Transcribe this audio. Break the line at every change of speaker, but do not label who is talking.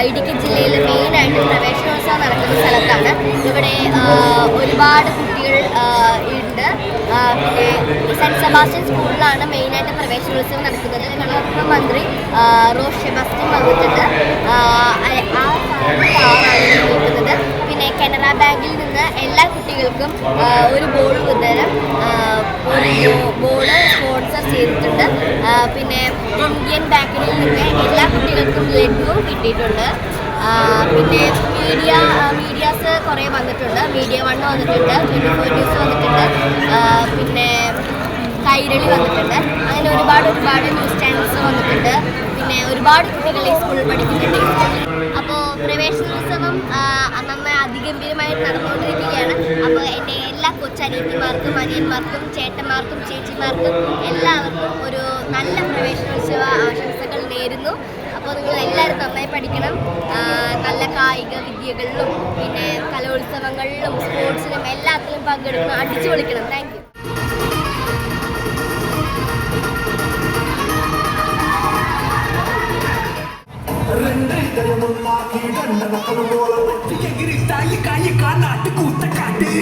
ഇടുക്കി ജില്ലയിൽ മെയിനായിട്ട് പ്രവേശനോത്സവം നടക്കുന്ന സ്ഥലത്താണ്. ഇവിടെ ഒരുപാട് കുട്ടികൾ ഉണ്ട്. പിന്നെ സെൻറ്റ് സെബാസ്റ്റ്യൻ സ്കൂളിലാണ് മെയിനായിട്ട് പ്രവേശനോത്സവം നടക്കുന്നത്. കളക്ടർ മന്ത്രി റോഷ് സെബാസ്റ്റ്യൻ വന്നിട്ടുണ്ട്. നിൽക്കുന്നത്. പിന്നെ കാനറ ബാങ്കിൽ നിന്ന് എല്ലാ കുട്ടികൾക്കും ഒരു ബോൾ വിതരണം ബോള് സ്പോൺസർ ചെയ്തിട്ടുണ്ട്. പിന്നെ ഇന്ത്യൻ ബാങ്കിൽ നിന്ന് എല്ലാ കുട്ടികൾക്കും ലഡുവും കിട്ടിയിട്ടുണ്ട്. പിന്നെ മീഡിയാസ് കുറേ വന്നിട്ടുണ്ട്. മീഡിയ 1 വന്നിട്ടുണ്ട്, 24 ന്യൂസ് വന്നിട്ടുണ്ട്, പിന്നെ കൈരളി വന്നിട്ടുണ്ട്. അങ്ങനെ ഒരുപാട് ന്യൂസ് ചാനൽസ് വന്നിട്ടുണ്ട്. പിന്നെ ഒരുപാട് കുട്ടികൾ ഈ സ്കൂളിൽ പഠിക്കുന്നുണ്ട്. അപ്പോൾ പ്രവേശനോത്സവം നന്നായി അതിഗംഭീരമായിട്ട് നടന്നുകൊണ്ടിരിക്കുകയാണ്. അപ്പോൾ എൻ്റെ എല്ലാ കൊച്ചനിയത്തിമാർക്കും അനിയന്മാർക്കും ചേട്ടന്മാർക്കും ചേച്ചിമാർക്കും എല്ലാവർക്കും ഒരു നല്ല പ്രവേശനോത്സവ ആശംസകൾ നേരുന്നു. അപ്പോൾ നിങ്ങൾ എല്ലാവരും നന്നായി പഠിക്കണം. നല്ല കായിക വിദ്യകളിലും പിന്നെ കലോത്സവങ്ങളിലും സ്പോർട്സിലും എല്ലാത്തിലും പങ്കെടുക്കണം. അടിച്ചു പൊളിക്കണം. Thank you.
Gritar e cair, canato, cuta, cadê?